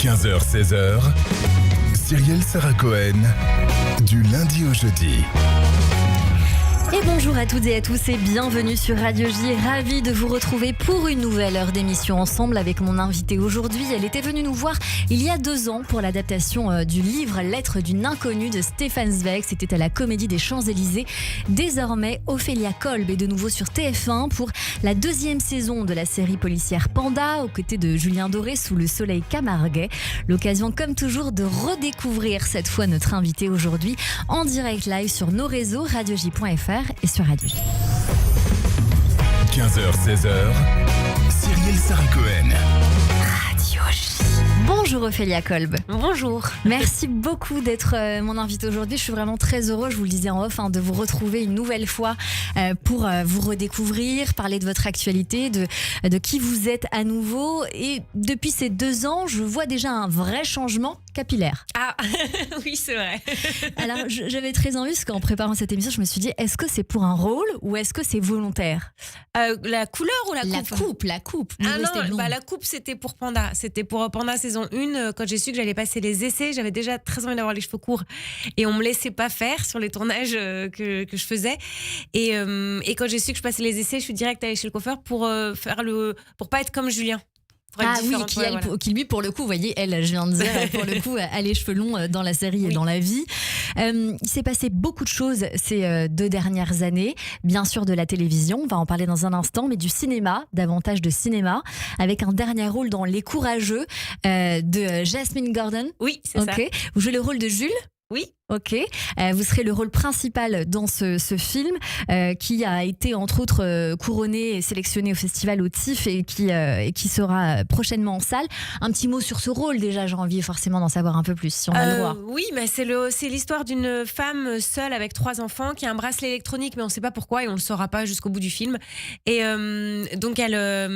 15h-16h, Cyrielle Sarah Cohen, du lundi au jeudi. Et bonjour à toutes et à tous et bienvenue sur Radio J. Ravie de vous retrouver pour une nouvelle heure d'émission ensemble avec mon invitée aujourd'hui. Elle était venue nous voir il y a 2 ans pour l'adaptation du livre Lettres d'une inconnue de Stéphane Zweig. C'était à la Comédie des Champs-Élysées. Désormais, Ophélia Kolb est de nouveau sur TF1 pour la 2e saison de la série policière Panda aux côtés de Julien Doré sous le soleil camarguais. L'occasion comme toujours de redécouvrir cette fois notre invitée aujourd'hui en direct live sur nos réseaux radioj.fr et sur Radio J. 15h-16h, Cyrielle Sarah Cohen. Radio J. Bonjour Ophélia Kolb. Bonjour. Merci beaucoup d'être mon invitée aujourd'hui. Je suis vraiment très heureuse, je vous le disais en off, de vous retrouver une nouvelle fois pour vous redécouvrir, parler de votre actualité, de qui vous êtes à nouveau. Et depuis ces 2 ans, je vois déjà un vrai changement capillaire. Ah, oui, c'est vrai. Alors, j'avais très envie, parce qu'en préparant cette émission, je me suis dit, est-ce que c'est pour un rôle ou est-ce que c'est volontaire ? La couleur ou la coupe ? La coupe. Ah non, la coupe, c'était pour Panda. C'était pour Panda saison 1. Quand j'ai su que j'allais passer les essais, j'avais déjà très envie d'avoir les cheveux courts. Et on me laissait pas faire sur les tournages que je faisais. Et quand j'ai su que je passais les essais, je suis direct allée chez le coiffeur pour pas être comme Julien. Ah oui, qui lui, pour le coup, vous voyez, elle, je viens de dire, pour le coup, a les cheveux longs dans la série et dans la vie. Il s'est passé beaucoup de choses ces 2 dernières années. Bien sûr, de la télévision, on va en parler dans un instant, mais du cinéma, davantage de cinéma, avec un dernier rôle dans Les Courageux de Jasmine Gordon. Oui, c'est ça. Vous jouez le rôle de Jules ? Oui. Ok, vous serez le rôle principal dans ce film qui a été entre autres couronné et sélectionné au festival au TIFF et qui sera prochainement en salle. Un petit mot sur ce rôle déjà, j'ai envie forcément d'en savoir un peu plus si on a le droit. Oui, mais c'est l'histoire d'une femme seule avec 3 enfants qui a un bracelet électronique, mais on ne sait pas pourquoi et on ne le saura pas jusqu'au bout du film. Et donc elle a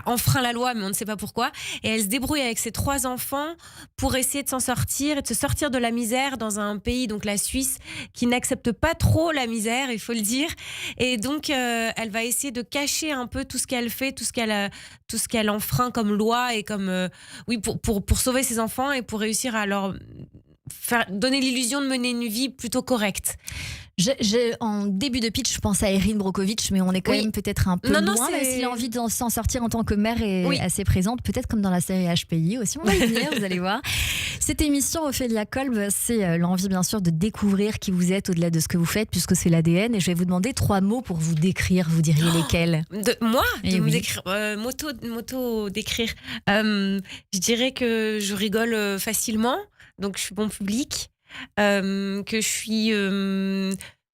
enfreint la loi, mais on ne sait pas pourquoi. Et elle se débrouille avec ses 3 enfants pour essayer de s'en sortir et de se sortir de la misère dans un pays, donc la Suisse, qui n'accepte pas trop la misère, il faut le dire. Et donc, elle va essayer de cacher un peu tout ce qu'elle fait, tout ce qu'elle enfreint comme loi et comme pour sauver ses enfants et pour réussir à leur donner l'illusion de mener une vie plutôt correcte. En début de pitch, je pense à Erin Brockovich, mais on est quand même peut-être un peu loin, même s'il a envie de s'en sortir en tant que mère est assez présente, peut-être comme dans la série HPI aussi, on va y venir, vous allez voir. Cette émission, Ophélia Kolb, c'est l'envie bien sûr de découvrir qui vous êtes au-delà de ce que vous faites, puisque c'est l'ADN, et je vais vous demander 3 mots pour vous décrire, vous diriez lesquels ? Moi ? Me décrire, décrire. Je dirais que je rigole facilement, donc je suis bon public. Que je suis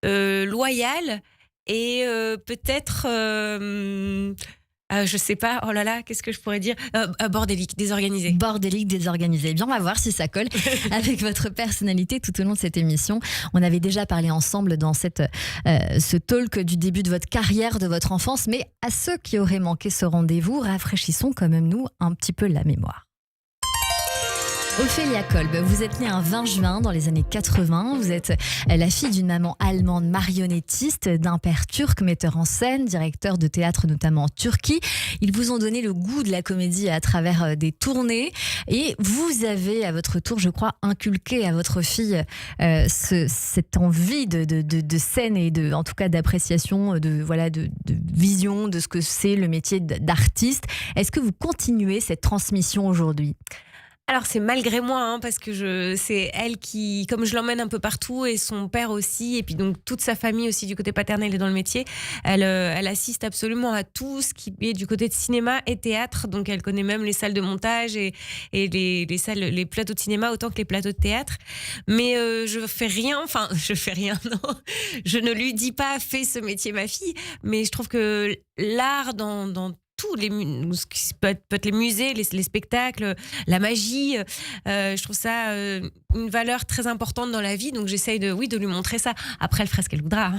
loyale et peut-être je sais pas, oh là là, qu'est-ce que je pourrais dire, bordélique, désorganisée. Bordélique, désorganisée. Bien, on va voir si ça colle avec votre personnalité tout au long de cette émission. On avait déjà parlé ensemble dans ce talk du début de votre carrière, de votre enfance, mais à ceux qui auraient manqué ce rendez-vous, rafraîchissons quand même nous un petit peu la mémoire. Ophélia Kolb, vous êtes née un 20 juin dans les années 80. Vous êtes la fille d'une maman allemande marionnettiste, d'un père turc, metteur en scène, directeur de théâtre notamment en Turquie. Ils vous ont donné le goût de la comédie à travers des tournées. Et vous avez, à votre tour, je crois, inculqué à votre fille cette envie de scène et en tout cas d'appréciation, de vision de ce que c'est le métier d'artiste. Est-ce que vous continuez cette transmission aujourd'hui ? Alors c'est malgré moi, parce que c'est elle qui, comme je l'emmène un peu partout et son père aussi, et puis donc toute sa famille aussi du côté paternel est dans le métier, elle assiste absolument à tout ce qui est du côté de cinéma et théâtre, donc elle connaît même les salles de montage et les salles, les plateaux de cinéma autant que les plateaux de théâtre. Mais je fais rien, non, je ne lui dis pas fais ce métier ma fille, mais je trouve que l'art dans tous ce qui peut être les musées, les spectacles, la magie. Je trouve ça une valeur très importante dans la vie. Donc j'essaye de lui montrer ça. Après, elle fera ce qu'elle voudra.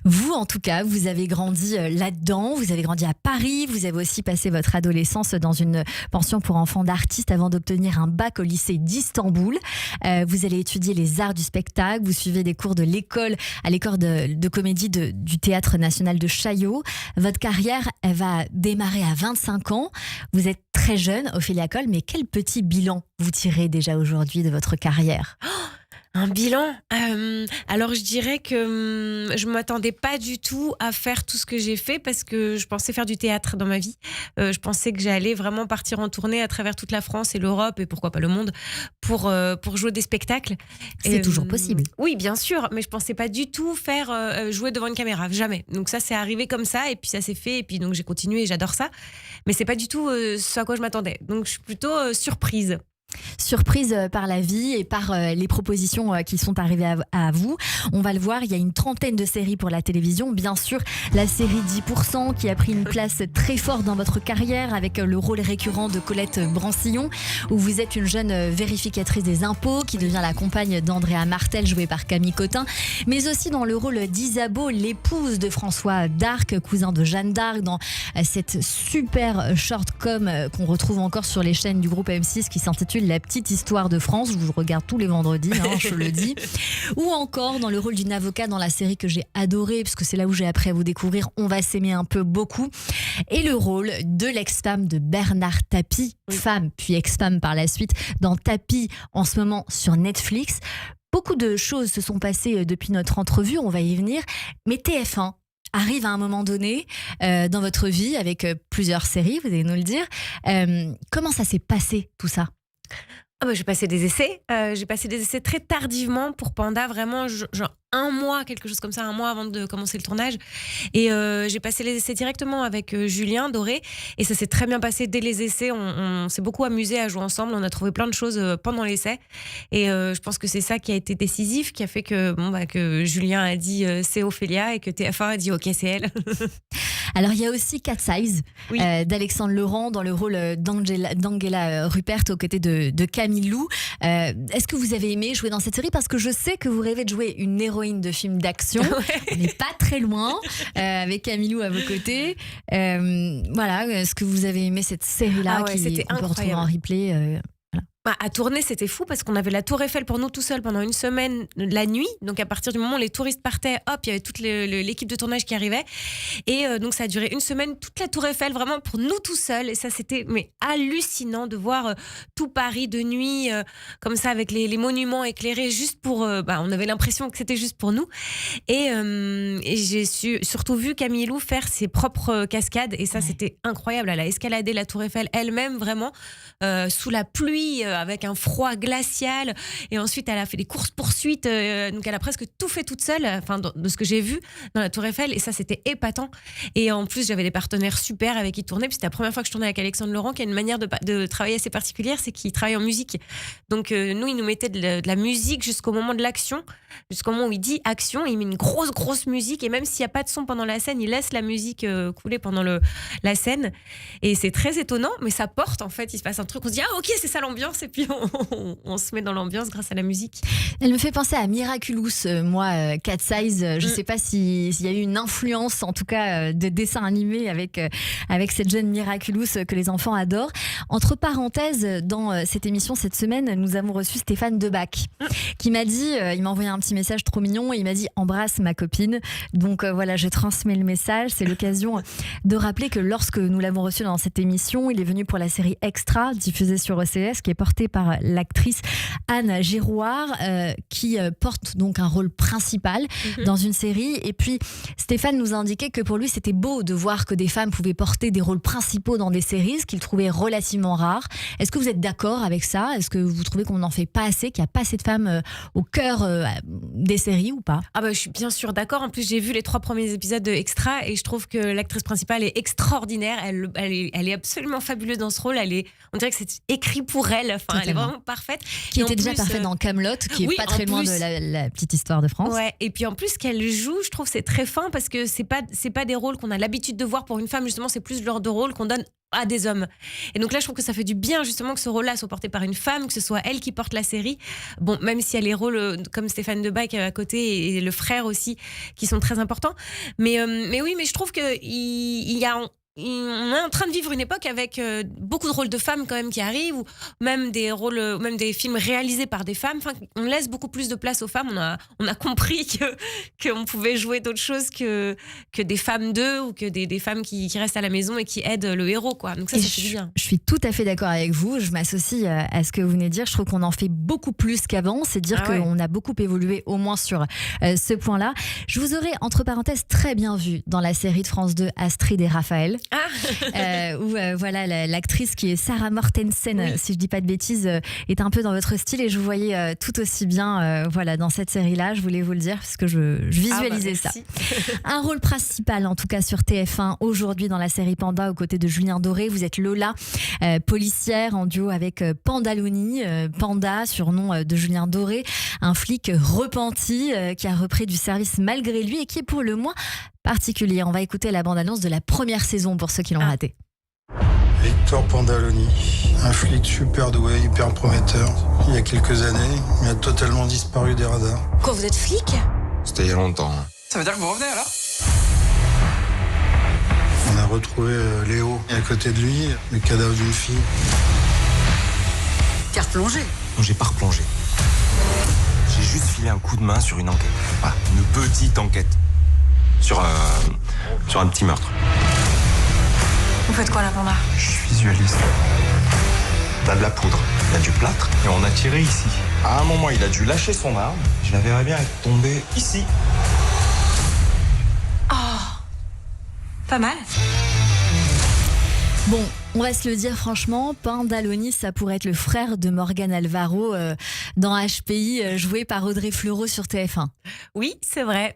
Vous, en tout cas, vous avez grandi là-dedans. Vous avez grandi à Paris. Vous avez aussi passé votre adolescence dans une pension pour enfants d'artistes avant d'obtenir un bac au lycée d'Istanbul. Vous allez étudier les arts du spectacle. Vous suivez des cours à l'école de comédie du Théâtre National de Chaillot. Votre carrière, elle va démarrer à 25 ans. Vous êtes très jeune, Ophélia Coll, mais quel petit bilan vous tirez déjà aujourd'hui de votre carrière ? Un bilan. Alors je dirais que je m'attendais pas du tout à faire tout ce que j'ai fait parce que je pensais faire du théâtre dans ma vie. Je pensais que j'allais vraiment partir en tournée à travers toute la France et l'Europe et pourquoi pas le monde pour jouer des spectacles. C'est toujours possible. Oui, bien sûr, mais je pensais pas du tout faire jouer devant une caméra, jamais. Donc ça c'est arrivé comme ça et puis ça s'est fait et puis donc j'ai continué et j'adore ça. Mais c'est pas du tout ce à quoi je m'attendais. Donc je suis plutôt surprise. Surprise par la vie et par les propositions qui sont arrivées à vous. On va le voir, il y a une 30aine de séries pour la télévision. Bien sûr, la série 10% qui a pris une place très forte dans votre carrière avec le rôle récurrent de Colette Brancillon, où vous êtes une jeune vérificatrice des impôts qui devient la compagne d'Andrea Martel, jouée par Camille Cotin, mais aussi dans le rôle d'Isabeau, l'épouse de François d'Arc, cousin de Jeanne d'Arc, dans cette super short-com qu'on retrouve encore sur les chaînes du groupe M6 qui s'intitule La petite histoire de France. Je vous regarde tous les vendredis, je le dis. Ou encore dans le rôle d'une avocate dans la série que j'ai adorée, parce que c'est là où j'ai appris à vous découvrir On va s'aimer un peu beaucoup. Et le rôle de l'ex-femme de Bernard Tapie, femme puis ex-femme par la suite, dans Tapie en ce moment sur Netflix. Beaucoup de choses se sont passées depuis notre entrevue, on va y venir. Mais TF1 arrive à un moment donné dans votre vie avec plusieurs séries, vous allez nous le dire. Comment ça s'est passé tout ça ? J'ai passé des essais. J'ai passé des essais très tardivement pour Panda, vraiment genre un mois, quelque chose comme ça, un mois avant de commencer le tournage. Et j'ai passé les essais directement avec Julien Doré et ça s'est très bien passé dès les essais. On s'est beaucoup amusé à jouer ensemble. On a trouvé plein de choses pendant l'essai et je pense que c'est ça qui a été décisif, qui a fait que Julien a dit c'est Ophélia et que TF1 a dit ok c'est elle. Alors il y a aussi Cat Size d'Alexandre Laurent dans le rôle d'Angela Rupert aux côtés de Camille Lou. Est-ce que vous avez aimé jouer dans cette série ? Parce que je sais que vous rêvez de jouer une héroïne de film d'action. On n'est pas très loin avec Camille Lou à vos côtés. Voilà, est-ce que vous avez aimé cette série-là qu'on peut retrouver en replay À tourner, c'était fou parce qu'on avait la Tour Eiffel pour nous tout seuls pendant une semaine la nuit. Donc à partir du moment où les touristes partaient, hop, il y avait toute l'équipe de tournage qui arrivait. Et donc ça a duré une semaine, toute la Tour Eiffel vraiment pour nous tout seuls. Et ça c'était hallucinant de voir tout Paris de nuit comme ça avec les monuments éclairés juste pour... on avait l'impression que c'était juste pour nous. Et j'ai surtout vu Camille Lou faire ses propres cascades. Et ça c'était incroyable. Elle a escaladé la Tour Eiffel elle-même vraiment sous la pluie avec un froid glacial et ensuite elle a fait des courses-poursuites donc elle a presque tout fait toute seule de ce que j'ai vu dans la Tour Eiffel et ça c'était épatant et en plus j'avais des partenaires super avec qui tourner puis c'était la première fois que je tournais avec Alexandre Laurent qui a une manière de travailler assez particulière, c'est qu'il travaille en musique donc nous il nous mettait de la musique jusqu'au moment de l'action, jusqu'au moment où il dit action, il met une grosse musique et même s'il n'y a pas de son pendant la scène il laisse la musique couler pendant la scène et c'est très étonnant mais ça porte en fait, il se passe un truc, on se dit ah ok c'est ça l'ambiance et puis on se met dans l'ambiance grâce à la musique. Elle me fait penser à Miraculous, moi, Cat Size. Je ne sais pas s'il y a eu une influence, en tout cas, de dessin animé avec cette jeune Miraculous que les enfants adorent. Entre parenthèses, dans cette émission cette semaine, nous avons reçu Stéphane Debac qui m'a dit, il m'a envoyé un petit message trop mignon, il m'a dit embrasse ma copine. Donc voilà, je transmets le message. C'est l'occasion de rappeler que lorsque nous l'avons reçu dans cette émission, il est venu pour la série Extra, diffusée sur OCS, qui est portée par l'actrice Anne Girouard qui porte donc un rôle principal dans une série. Et puis Stéphane nous a indiqué que pour lui c'était beau de voir que des femmes pouvaient porter des rôles principaux dans des séries, ce qu'il trouvait relativement rare. Est-ce que vous êtes d'accord avec ça ? Est-ce que vous trouvez qu'on n'en fait pas assez, qu'il n'y a pas assez de femmes au cœur des séries ou pas ? Je suis bien sûr d'accord. En plus j'ai vu les 3 premiers épisodes de Extra et je trouve que l'actrice principale est extraordinaire. Elle est absolument fabuleuse dans ce rôle. On dirait que c'est écrit pour elle. Elle est vraiment parfaite. Qui était déjà parfaite dans Kaamelott, qui est pas très loin de la petite histoire de France. Ouais. Et puis en plus qu'elle joue, je trouve c'est très fin parce que c'est pas des rôles qu'on a l'habitude de voir pour une femme. Justement, c'est plus le genre de rôle qu'on donne à des hommes. Et donc là, je trouve que ça fait du bien justement que ce rôle-là soit porté par une femme, que ce soit elle qui porte la série. Bon, même s'il y a les rôles comme Stéphane Debac à côté et le frère aussi qui sont très importants. Mais oui, mais je trouve que il y a on est en train de vivre une époque avec beaucoup de rôles de femmes quand même qui arrivent, ou même des rôles, même des films réalisés par des femmes. Enfin, on laisse beaucoup plus de place aux femmes. On a compris qu'on pouvait jouer d'autres choses que des femmes d'eux, ou que des femmes qui restent à la maison et qui aident le héros, quoi. Donc ça fait du bien. Je suis tout à fait d'accord avec vous. Je m'associe à ce que vous venez de dire. Je trouve qu'on en fait beaucoup plus qu'avant. C'est dire qu'on a beaucoup évolué, au moins sur ce point-là. Je vous aurais, entre parenthèses, très bien vu dans la série de France 2 Astrid et Raphaël. Où voilà, l'actrice qui est Sarah Mortensen, si je dis pas de bêtises, est un peu dans votre style, et je vous voyais tout aussi bien voilà, dans cette série-là. Je voulais vous le dire parce que je visualisais ça. Un rôle principal en tout cas sur TF1 aujourd'hui dans la série Panda aux côtés de Julien Doré. Vous êtes Lola, policière en duo avec Pandaloni, Panda, surnom de Julien Doré, un flic repenti qui a repris du service malgré lui et qui est pour le moins particulier. On va écouter la bande-annonce de la première saison pour ceux qui l'ont raté. Victor Pandaloni, un flic super doué, hyper prometteur. Il y a quelques années, il a totalement disparu des radars. Quoi, vous êtes flic ? C'était il y a longtemps. Ça veut dire que vous revenez alors ? On a retrouvé Léo, et à côté de lui, le cadavre d'une fille. Carte plongée. Non, j'ai pas replongé. J'ai juste filé un coup de main sur une enquête. Voilà, une petite enquête. Sur un petit meurtre. Vous faites quoi là, Panda ? Je suis visualiste. T'as de la poudre, il y a du plâtre, et on a tiré ici. À un moment, il a dû lâcher son arme. Je la verrais bien être tombée ici. Pas mal. Bon, on va se le dire franchement, Pandaloni, ça pourrait être le frère de Morgan Alvaro dans HPI, joué par Audrey Fleurot sur TF1. Oui, c'est vrai.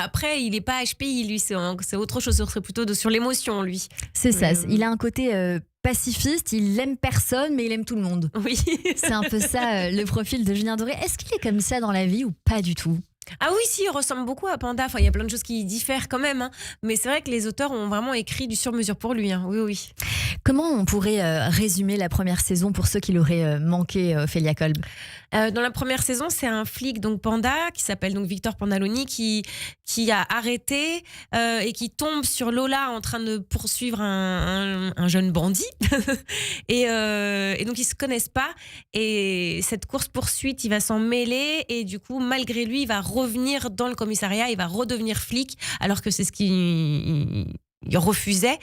Après, il n'est pas HPI, lui, c'est autre chose, ce serait plutôt sur l'émotion, lui. C'est ça, il a un côté pacifiste, il aime personne, mais il aime tout le monde. Oui. C'est un peu ça, le profil de Julien Doré. Est-ce qu'il est comme ça dans la vie ou pas du tout ? Ah oui, si, il ressemble beaucoup à Panda. Enfin, il y a plein de choses qui diffèrent quand même, hein. Mais c'est vrai que les auteurs ont vraiment écrit du sur-mesure pour lui, hein. Oui. Comment on pourrait résumer la première saison pour ceux qui l'auraient manqué, Ophélia Kolb ? Dans la première saison, c'est un flic, donc Panda, qui s'appelle donc Victor Pandaloni, qui a arrêté et qui tombe sur Lola en train de poursuivre un jeune bandit. et donc, ils se connaissent pas. Et cette course-poursuite, il va s'en mêler. Et du coup, malgré lui, il va revenir dans le commissariat, il va redevenir flic, alors que c'est ce qu'il refusait.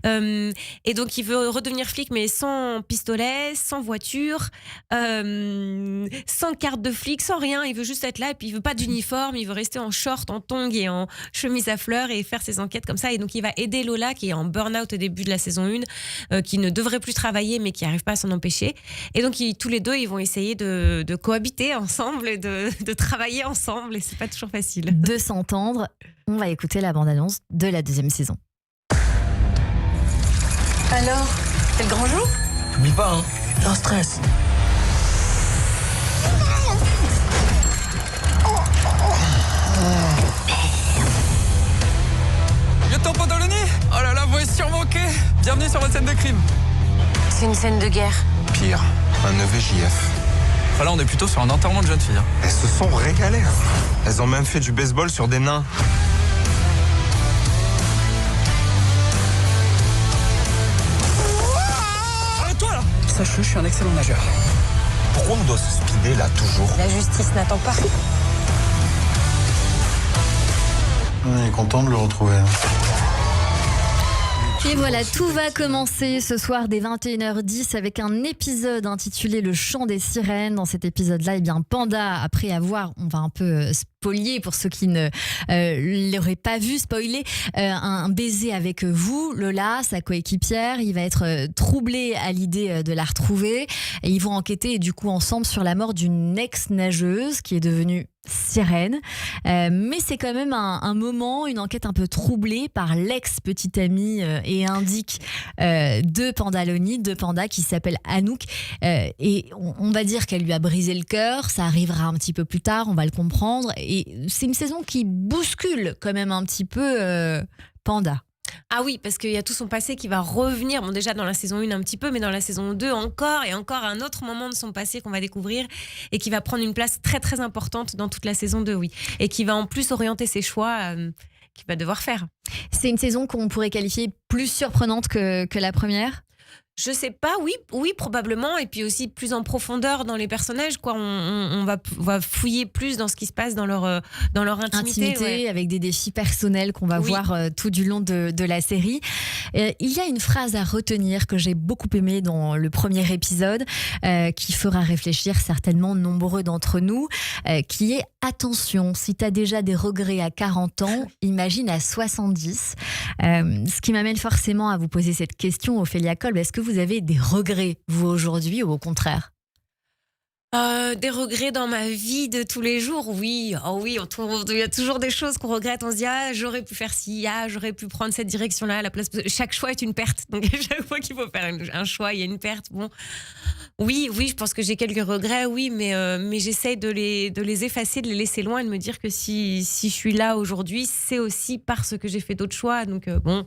Et donc, il veut redevenir flic, mais sans pistolet, sans voiture, sans carte de flic, sans rien. Il veut juste être là, et puis il veut pas d'uniforme, il veut rester en short, en tongs et en chemise à fleurs et faire ses enquêtes comme ça. Et donc, il va aider Lola, qui est en burn-out au début de la saison 1, qui ne devrait plus travailler, mais qui n'arrive pas à s'en empêcher. Et donc, tous les deux, ils vont essayer de cohabiter ensemble et de travailler ensemble. Et c'est pas toujours facile. De s'entendre. On va écouter la bande-annonce de la deuxième saison. Alors, c'est le grand jour ? N'oublie pas, hein. J'ai un stress. Lieutenant Pandaloni ? Oh là là, vous êtes surmanqué. Bienvenue sur votre scène de crime. C'est une scène de guerre. Pire, un EVJF. Enfin là, on est plutôt sur un enterrement de jeune fille. Hein. Elles se sont régalées. Elles ont même fait du baseball sur des nains. Arrête-toi là ! Sache-le, je suis un excellent nageur. Pourquoi on doit se speeder là toujours ? La justice n'attend pas. On est content de le retrouver. Et voilà, tout va commencer ce soir dès 21h10 avec un épisode intitulé Le chant des sirènes. Dans cet épisode-là, eh bien, Panda, après avoir, on va un peu spolier pour ceux qui ne l'auraient pas vu, spoiler, un baiser avec vous, Lola, sa coéquipière. Il va être troublé à l'idée de la retrouver. Et ils vont enquêter du coup ensemble sur la mort d'une ex-nageuse qui est devenue sirène, mais c'est quand même un moment, une enquête un peu troublée par l'ex-petite amie et indique de Pandaloni, de Panda, qui s'appelle Anouk, et on va dire qu'elle lui a brisé le cœur. Ça arrivera un petit peu plus tard, on va le comprendre, et c'est une saison qui bouscule quand même un petit peu Panda. Ah oui, parce qu'il y a tout son passé qui va revenir. Bon, déjà dans la saison 1 un petit peu, mais dans la saison 2 encore et encore un autre moment de son passé qu'on va découvrir et qui va prendre une place très très importante dans toute la saison 2, oui. Et qui va en plus orienter ses choix. qu'il va devoir faire. C'est une saison qu'on pourrait qualifier plus surprenante que la première. Je sais pas, oui, probablement, et puis aussi plus en profondeur dans les personnages, quoi. On va fouiller plus dans ce qui se passe dans leur intimité, ouais. Avec des défis personnels qu'on va voir tout du long de la série. Il y a une phrase à retenir que j'ai beaucoup aimée dans le premier épisode, qui fera réfléchir certainement nombreux d'entre nous, qui est « Attention, si tu as déjà des regrets à 40 ans, imagine à 70 ». Ce qui m'amène forcément à vous poser cette question, Ophélia Kolb. Est-ce que vous avez des regrets, vous, aujourd'hui, ou au contraire ? Des regrets dans ma vie de tous les jours, oui. Oh oui, il y a toujours des choses qu'on regrette. On se dit, j'aurais pu faire ci, j'aurais pu prendre cette direction-là à la place. Chaque choix est une perte. Donc, à chaque fois qu'il faut faire un choix, il y a une perte. Bon. Oui, je pense que j'ai quelques regrets, oui, mais j'essaye de les effacer, de les laisser loin et de me dire que si je suis là aujourd'hui, c'est aussi parce que j'ai fait d'autres choix. Donc, bon,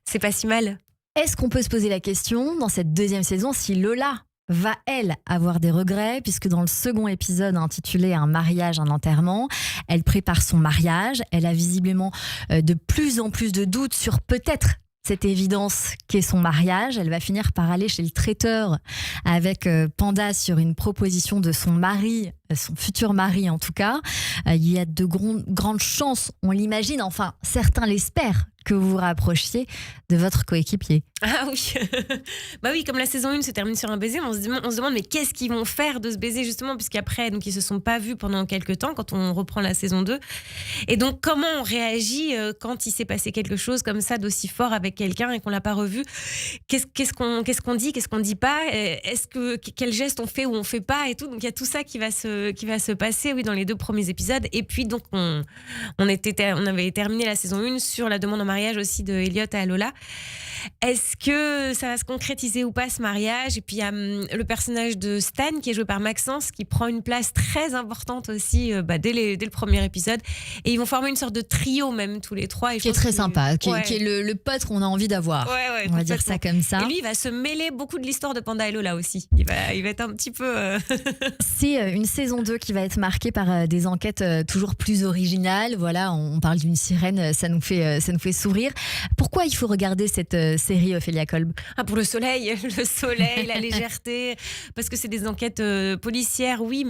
c'est pas si mal. Est-ce qu'on peut se poser la question, dans cette deuxième saison, si Lola va, elle, avoir des regrets, puisque dans le second épisode intitulé « Un mariage, un enterrement », elle prépare son mariage. Elle a visiblement de plus en plus de doutes sur peut-être cette évidence qu'est son mariage. Elle va finir par aller chez le traiteur avec Panda sur une proposition de son mari, son futur mari en tout cas. Il y a de grandes chances, on l'imagine, enfin certains l'espèrent, que vous vous rapprochiez de votre coéquipier. Ah oui, bah oui, comme la saison 1 se termine sur un baiser, on se demande mais qu'est-ce qu'ils vont faire de ce baiser justement, puisqu'après donc ils se sont pas vus pendant quelques temps quand on reprend la saison 2. Et donc comment on réagit quand il s'est passé quelque chose comme ça d'aussi fort avec quelqu'un et qu'on l'a pas revu? Qu'est-ce qu'on dit, qu'est-ce qu'on dit pas? Quel geste on fait ou on fait pas et tout. Donc il y a tout ça qui va se passer, oui, dans les 2 premiers épisodes. Et puis donc on avait terminé la saison 1 sur la demande en mariage aussi de Elliot à Lola. Est-ce que ça va se concrétiser ou pas ce mariage? Et puis il y a le personnage de Stan qui est joué par Maxence qui prend une place très importante aussi dès le premier épisode. Et ils vont former une sorte de trio même tous les 3. Et qui est très sympa, qui est le pote qu'on a envie d'avoir. Ouais, on va dire ça comme ça. Et lui, il va se mêler beaucoup de l'histoire de Panda et Lola aussi. Il va être un petit peu... C'est une saison 2 qui va être marquée par des enquêtes toujours plus originales. Voilà, on parle d'une sirène, ça nous fait sourire. Pourquoi il faut regarder cette série, Ophélia Kolb? Pour le soleil, la légèreté, parce que c'est des enquêtes policières, oui,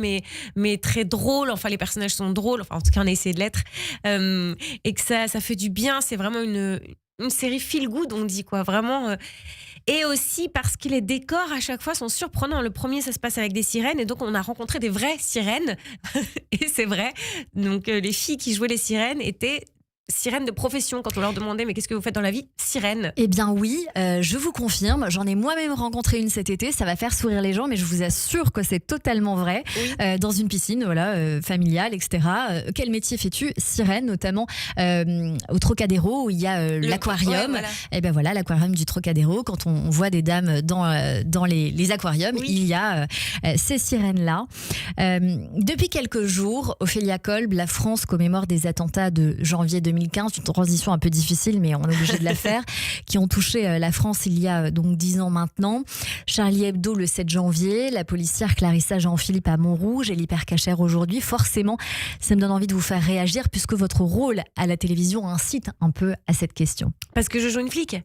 mais très drôles. Enfin, les personnages sont drôles. Enfin, en tout cas, on a essayé de l'être. Et que ça fait du bien. C'est vraiment une série feel good, on dit, quoi. Vraiment. Et aussi parce que les décors à chaque fois sont surprenants. Le premier, ça se passe avec des sirènes et donc on a rencontré des vraies sirènes. Et c'est vrai. Donc les filles qui jouaient les sirènes étaient sirènes de profession. Quand on leur demandait mais qu'est-ce que vous faites dans la vie? Sirène. Eh bien oui, je vous confirme, j'en ai moi-même rencontré une cet été. Ça va faire sourire les gens, mais je vous assure que c'est totalement vrai. Oui. Dans une piscine, voilà, familiale, etc. Quel métier fais-tu? Sirène, notamment au Trocadéro où il y a l'aquarium. Ouais, voilà. Et ben voilà, l'aquarium du Trocadéro. Quand on voit des dames dans les aquariums, oui, il y a ces sirènes-là. Depuis quelques jours, Ophélia Kolb, la France commémore des attentats de janvier 2015, une transition un peu difficile, mais on est obligé de la faire, qui ont touché la France il y a donc 10 ans maintenant. Charlie Hebdo le 7 janvier, la policière Clarissa Jean-Philippe à Montrouge et l'hypercachère aujourd'hui. Forcément, ça me donne envie de vous faire réagir puisque votre rôle à la télévision incite un peu à cette question. Parce que je joue une flic.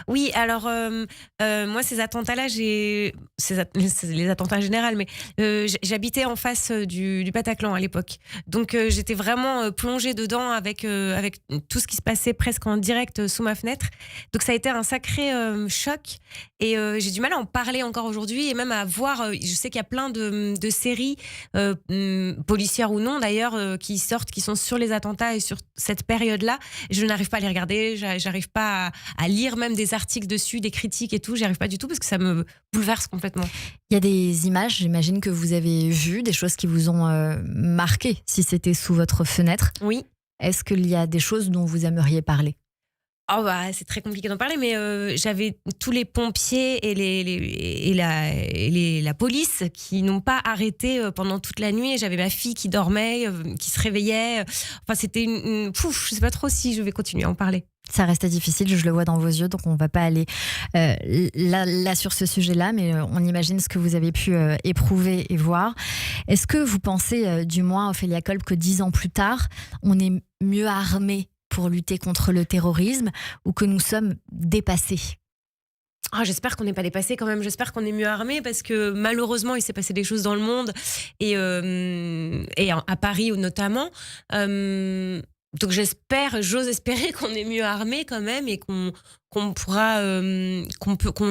Oui, alors moi ces attentats-là, c'est les attentats en général, mais j'habitais en face du Bataclan à l'époque, donc j'étais vraiment plongée dedans avec tout ce qui se passait presque en direct sous ma fenêtre. Donc ça a été un sacré choc et j'ai du mal à en parler encore aujourd'hui et même à voir. Je sais qu'il y a plein de séries policières ou non d'ailleurs qui sortent, qui sont sur les attentats et sur cette période-là. Je n'arrive pas à les regarder, j'arrive pas à lire même des articles dessus, des critiques et tout, j'y arrive pas du tout parce que ça me bouleverse complètement. Il y a des images, j'imagine que vous avez vues, des choses qui vous ont marqué si c'était sous votre fenêtre. Oui. Est-ce qu'il y a des choses dont vous aimeriez parler? C'est très compliqué d'en parler, mais j'avais tous les pompiers et la police qui n'ont pas arrêté pendant toute la nuit. J'avais ma fille qui dormait, qui se réveillait. Enfin, c'était je sais pas trop si je vais continuer à en parler. Ça reste difficile, je le vois dans vos yeux, donc on va pas aller là sur ce sujet-là, mais on imagine ce que vous avez pu éprouver et voir. Est-ce que vous pensez, du moins, Ophélia Kolb, que 10 ans plus tard, on est mieux armé pour lutter contre le terrorisme ou que nous sommes dépassés ? J'espère qu'on n'est pas dépassé quand même, j'espère qu'on est mieux armé parce que malheureusement il s'est passé des choses dans le monde et à Paris notamment. Donc j'ose espérer qu'on est mieux armé quand même et qu'on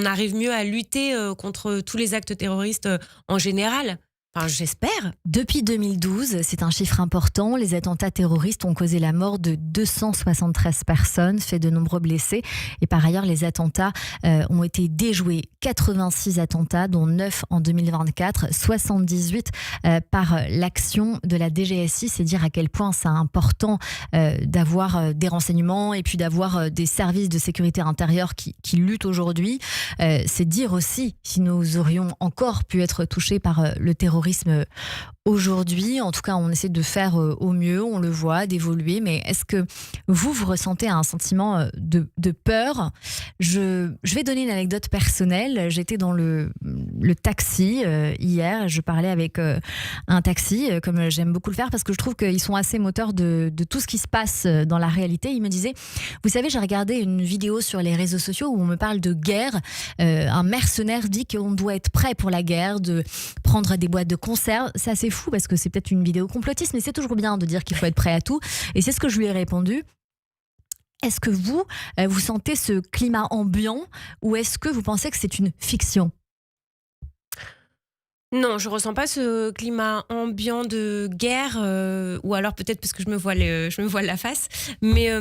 arrive mieux à lutter contre tous les actes terroristes en général. Enfin, j'espère. Depuis 2012, c'est un chiffre important, les attentats terroristes ont causé la mort de 273 personnes, fait de nombreux blessés. Et par ailleurs, les attentats ont été déjoués. 86 attentats, dont 9 en 2024, 78 par l'action de la DGSI. C'est dire à quel point c'est important d'avoir des renseignements et puis d'avoir des services de sécurité intérieure qui luttent aujourd'hui. C'est dire aussi si nous aurions encore pu être touchés par le terrorisme aujourd'hui. En tout cas, on essaie de faire au mieux, on le voit, d'évoluer. Mais est-ce que vous ressentez un sentiment de peur ? Je vais donner une anecdote personnelle. J'étais dans le taxi hier. Je parlais avec un taxi, comme j'aime beaucoup le faire, parce que je trouve qu'ils sont assez moteurs de tout ce qui se passe dans la réalité. Il me disait, vous savez, j'ai regardé une vidéo sur les réseaux sociaux où on me parle de guerre. Un mercenaire dit qu'on doit être prêt pour la guerre, de prendre des boîtes de conserve. C'est assez fou parce que c'est peut-être une vidéo complotiste, mais c'est toujours bien de dire qu'il faut être prêt à tout. Et c'est ce que je lui ai répondu. Est-ce que vous sentez ce climat ambiant ou est-ce que vous pensez que c'est une fiction ? Non, je ressens pas ce climat ambiant de guerre, ou alors peut-être parce que je me voile la face, mais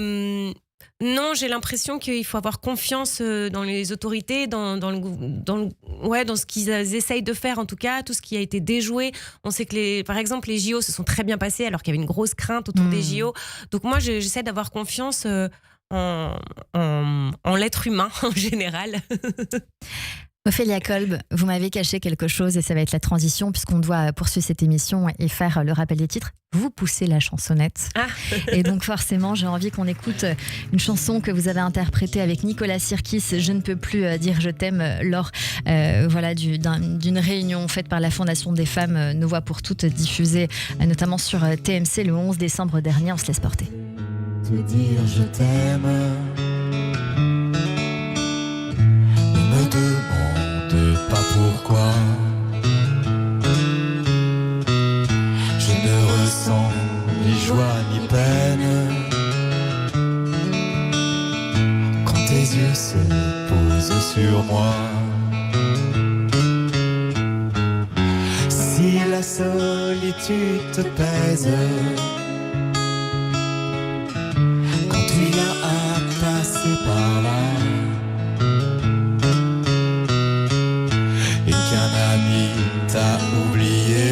non, j'ai l'impression qu'il faut avoir confiance dans les autorités, dans ce qu'ils essayent de faire en tout cas, tout ce qui a été déjoué. On sait que par exemple les JO se sont très bien passés alors qu'il y avait une grosse crainte autour des JO. Donc moi j'essaie d'avoir confiance en l'être humain en général. Ophélia Kolb, vous m'avez caché quelque chose et ça va être la transition puisqu'on doit poursuivre cette émission et faire le rappel des titres. Vous poussez la chansonnette. Et donc forcément, j'ai envie qu'on écoute une chanson que vous avez interprétée avec Nicolas Sirkis, Je ne peux plus dire je t'aime, lors d'une réunion faite par la Fondation des femmes Nos Voix pour Toutes, diffusée notamment sur TMC le 11 décembre dernier. On se laisse porter. Te dire je t'aime, ne me demande pas pourquoi. Je ne ressens ni joie ni peine quand tes yeux se posent sur moi. Si la solitude te pèse, quand tu viens à passer par là, et qu'un ami t'a oublié,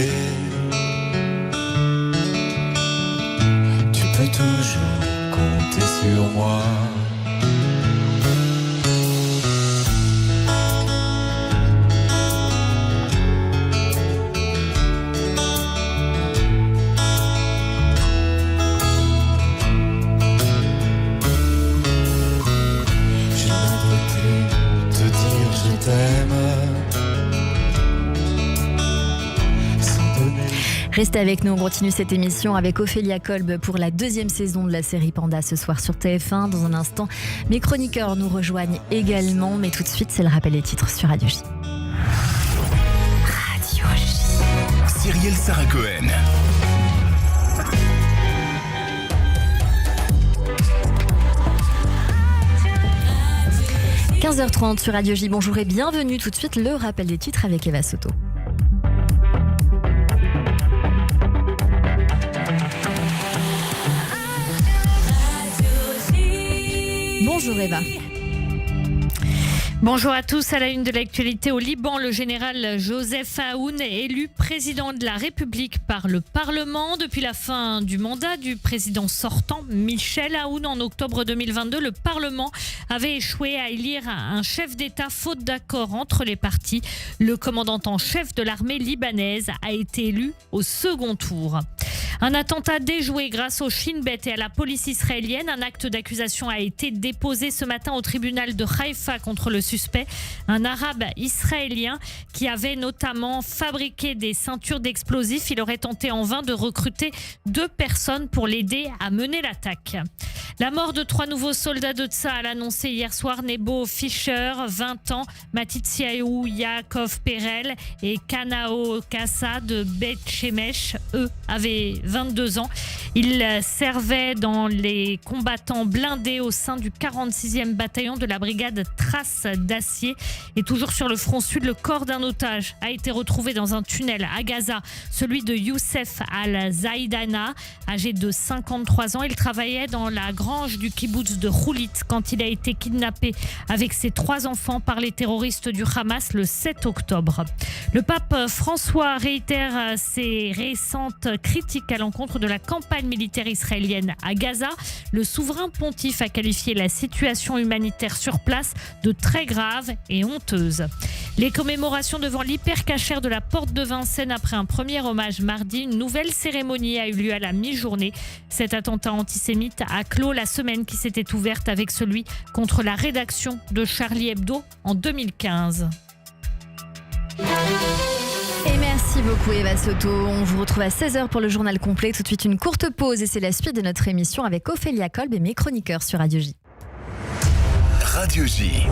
tu peux toujours compter sur moi. Je ne veux plus te dire je t'aime. Restez avec nous, on continue cette émission avec Ophélia Kolb pour la 2e saison de la série Panda ce soir sur TF1. Dans un instant, mes chroniqueurs nous rejoignent également, mais tout de suite, c'est le rappel des titres sur Radio J. Radio J. Cyrielle Sarah Cohen. – 15h30 sur Radio J. Bonjour et bienvenue. Tout de suite, le rappel des titres avec Eva Soto. Bonjour Eva. Bonjour à tous. À la une de l'actualité au Liban, le général Joseph Aoun est élu président de la République par le Parlement. Depuis la fin du mandat du président sortant, Michel Aoun, en octobre 2022, le Parlement avait échoué à élire un chef d'État faute d'accord entre les partis. Le commandant en chef de l'armée libanaise a été élu au second tour. Un attentat déjoué grâce au Shin Bet et à la police israélienne. Un acte d'accusation a été déposé ce matin au tribunal de Haïfa contre le suspect, un arabe israélien qui avait notamment fabriqué des ceintures d'explosifs. Il aurait tenté en vain de recruter 2 personnes pour l'aider à mener l'attaque. La mort de 3 nouveaux soldats de Tsahal annoncé hier soir. Nebo Fischer, 20 ans, Matitsiaou Yaakov Perel et Kanao Kassa de Beth Shemesh, eux, avaient 22 ans. Ils servaient dans les combattants blindés au sein du 46e bataillon de la brigade Trace d'Acier. Et toujours sur le front sud, le corps d'un otage a été retrouvé dans un tunnel à Gaza, celui de Youssef Al-Zaïdana, âgé de 53 ans. Il travaillait dans la grange du kibboutz de Roulit quand il a été kidnappé avec ses 3 enfants par les terroristes du Hamas le 7 octobre. Le pape François réitère ses récentes critiques à l'encontre de la campagne militaire israélienne à Gaza. Le souverain pontife a qualifié la situation humanitaire sur place de très grave et honteuse. Les commémorations devant l'hypercachère de la Porte de Vincennes après un premier hommage mardi. Une nouvelle cérémonie a eu lieu à la mi-journée. Cet attentat antisémite a clos la semaine qui s'était ouverte avec celui contre la rédaction de Charlie Hebdo en 2015. Et merci beaucoup Eva Soto. On vous retrouve à 16h pour le journal complet. Tout de suite une courte pause et c'est la suite de notre émission avec Ophélia Kolb et mes chroniqueurs sur Radio J. Radio J.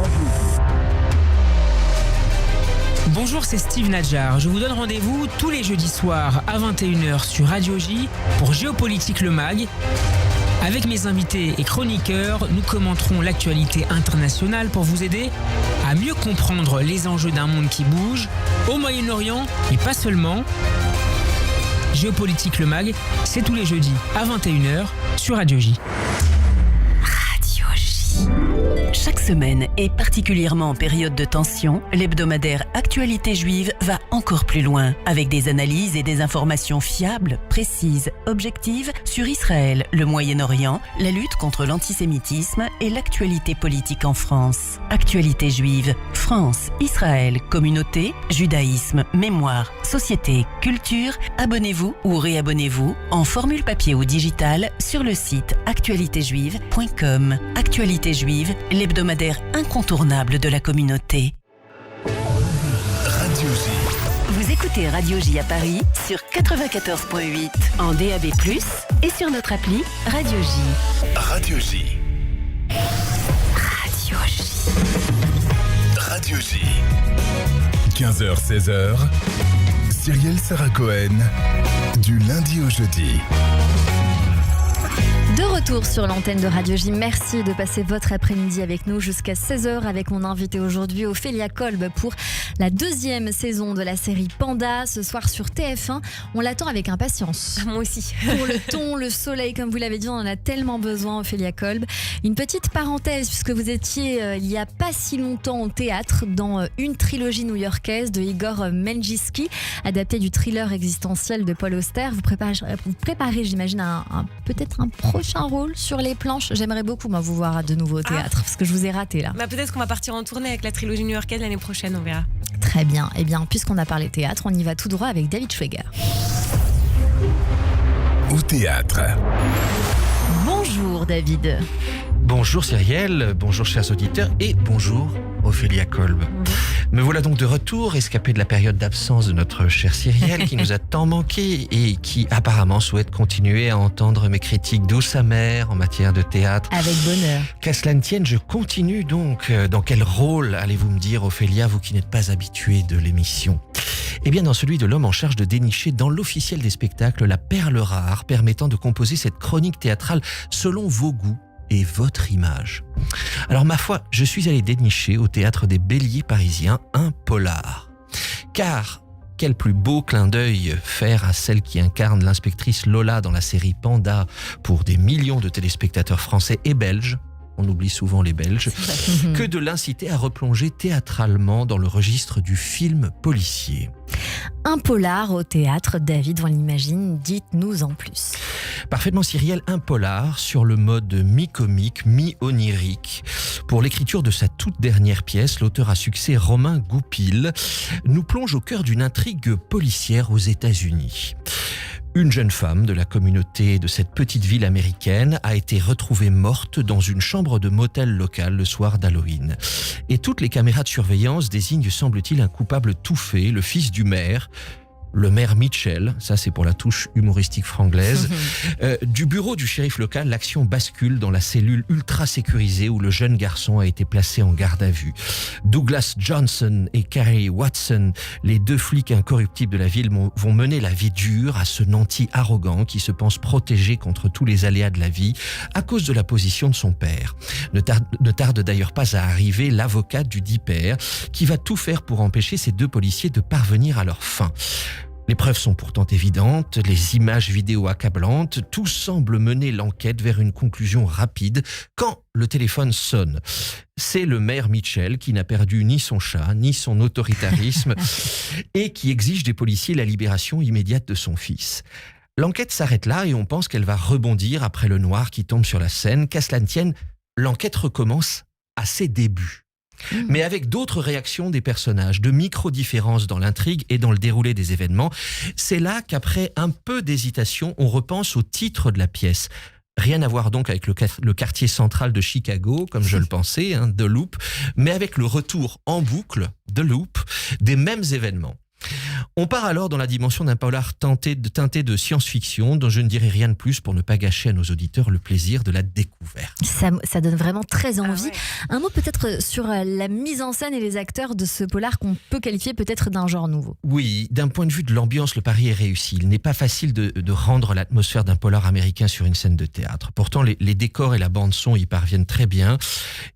Bonjour, c'est Steve Nadjar. Je vous donne rendez-vous tous les jeudis soirs à 21h sur Radio J pour Géopolitique le Mag. Avec mes invités et chroniqueurs, nous commenterons l'actualité internationale pour vous aider à mieux comprendre les enjeux d'un monde qui bouge, au Moyen-Orient et pas seulement. Géopolitique le Mag, c'est tous les jeudis à 21h sur Radio J. Radio J. Chaque semaine, et particulièrement en période de tension, l'hebdomadaire Actualité Juive va encore plus loin, avec des analyses et des informations fiables, précises, objectives sur Israël, le Moyen-Orient, la lutte contre l'antisémitisme et l'actualité politique en France. Actualité Juive, France, Israël, communauté, judaïsme, mémoire, société, culture. Abonnez-vous ou réabonnez-vous en formule papier ou digitale sur le site actualitéjuive.com. Actualité Juive, l'hebdomadaire incontournable de la communauté. Radio J. Vous écoutez Radio J à Paris sur 94.8 en DAB+, et sur notre appli Radio J. Radio J. Radio J. Radio J. 15h-16h. Cyrielle Sarah Cohen. Du lundi au jeudi. De retour sur l'antenne de Radio J, merci de passer votre après-midi avec nous jusqu'à 16h avec mon invité aujourd'hui Ophélia Kolb pour la 2e saison de la série Panda ce soir sur TF1. On l'attend avec impatience. Moi aussi. Pour le ton, le soleil, comme vous l'avez dit, on en a tellement besoin, Ophélia Kolb. Une petite parenthèse, puisque vous étiez il n'y a pas si longtemps au théâtre dans une trilogie new-yorkaise de Igor Menjinski, adaptée du thriller existentiel de Paul Auster. Vous préparez, j'imagine, peut-être un prochain rôle sur les planches. J'aimerais beaucoup vous voir de nouveau au théâtre, parce que je vous ai raté là. Peut-être qu'on va partir en tournée avec la trilogie new-yorkaise l'année prochaine, on verra. Très bien. Eh bien, puisqu'on a parlé théâtre, on y va tout droit avec David Schweger. Au théâtre. Bonjour David. Bonjour Cyrielle, bonjour chers auditeurs et bonjour Ophélia Kolb. Me voilà donc de retour, escapé de la période d'absence de notre chère Cyrielle qui nous a tant manqué et qui apparemment souhaite continuer à entendre mes critiques douces amères en matière de théâtre. Avec bonheur. Qu'à cela ne tienne, je continue donc. Dans quel rôle allez-vous me dire, Ophélia, vous qui n'êtes pas habituée de l'émission ? Eh bien, dans celui de l'homme en charge de dénicher dans l'officiel des spectacles la perle rare permettant de composer cette chronique théâtrale selon vos goûts et votre image. Alors ma foi, je suis allé dénicher au Théâtre des Béliers parisiens un polar. Car quel plus beau clin d'œil faire à celle qui incarne l'inspectrice Lola dans la série Panda pour des millions de téléspectateurs français et belges, on oublie souvent les Belges, que de l'inciter à replonger théâtralement dans le registre du film policier. Un polar au théâtre, David, on l'imagine, dites-nous en plus. Parfaitement Cyrielle, un polar sur le mode mi-comique, mi-onirique. Pour l'écriture de sa toute dernière pièce, l'auteur à succès Romain Goupil nous plonge au cœur d'une intrigue policière aux États-Unis. Une jeune femme de la communauté de cette petite ville américaine a été retrouvée morte dans une chambre de motel local le soir d'Halloween. Et toutes les caméras de surveillance désignent, semble-t-il, un coupable tout fait, le fils du maire. Le maire Mitchell, ça c'est pour la touche humoristique franglaise. Du bureau du shérif local, l'action bascule dans la cellule ultra sécurisée où le jeune garçon a été placé en garde à vue. Douglas Johnson et Carrie Watson, les 2 flics incorruptibles de la ville, vont mener la vie dure à ce nanti arrogant qui se pense protégé contre tous les aléas de la vie à cause de la position de son père. Ne tarde d'ailleurs pas à arriver l'avocate du dit père qui va tout faire pour empêcher ces 2 policiers de parvenir à leur fin. Les preuves sont pourtant évidentes, les images vidéo accablantes, tout semble mener l'enquête vers une conclusion rapide quand le téléphone sonne. C'est le maire Mitchell qui n'a perdu ni son chat, ni son autoritarisme et qui exige des policiers la libération immédiate de son fils. L'enquête s'arrête là et on pense qu'elle va rebondir après le noir qui tombe sur la scène. Qu'à cela ne tienne, l'enquête recommence à ses débuts. Mais avec d'autres réactions des personnages, de micro-différences dans l'intrigue et dans le déroulé des événements. C'est là qu'après un peu d'hésitation, on repense au titre de la pièce. Rien à voir donc avec le quartier central de Chicago, comme je le pensais, The Loop, mais avec le retour en boucle, The Loop, des mêmes événements. On part alors dans la dimension d'un polar teinté de science-fiction dont je ne dirai rien de plus pour ne pas gâcher à nos auditeurs le plaisir de la découverte. Ça donne vraiment très envie. Ouais. Un mot peut-être sur la mise en scène et les acteurs de ce polar qu'on peut qualifier peut-être d'un genre nouveau. Oui, d'un point de vue de l'ambiance, le pari est réussi. Il n'est pas facile de rendre l'atmosphère d'un polar américain sur une scène de théâtre. Pourtant, les décors et la bande-son y parviennent très bien.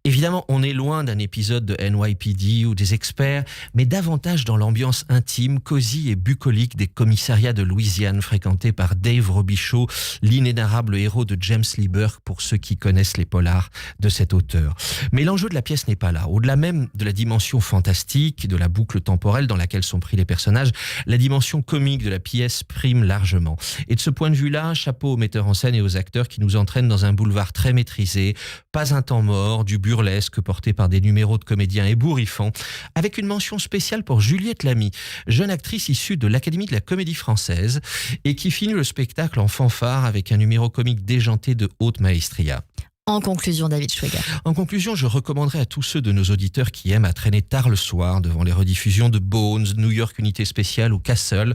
Évidemment, on est loin d'un épisode de NYPD ou des Experts, mais davantage dans l'ambiance intime, cosy et bucolique des commissariats de Louisiane fréquentés par Dave Robichaud, l'inénarrable héros de James Lee Burke pour ceux qui connaissent les polars de cet auteur. Mais l'enjeu de la pièce n'est pas là. Au-delà même de la dimension fantastique, de la boucle temporelle dans laquelle sont pris les personnages, la dimension comique de la pièce prime largement. Et de ce point de vue-là, chapeau aux metteurs en scène et aux acteurs qui nous entraînent dans un boulevard très maîtrisé, pas un temps mort, du burlesque porté par des numéros de comédiens ébouriffants, avec une mention spéciale pour Juliette Lamy, jeune actrice issue de l'Académie de la Comédie Française et qui finit le spectacle en fanfare avec un numéro comique déjanté de haute maestria. En conclusion, David Schweger. En conclusion, je recommanderais à tous ceux de nos auditeurs qui aiment à traîner tard le soir devant les rediffusions de Bones, New York Unité Spéciale ou Castle,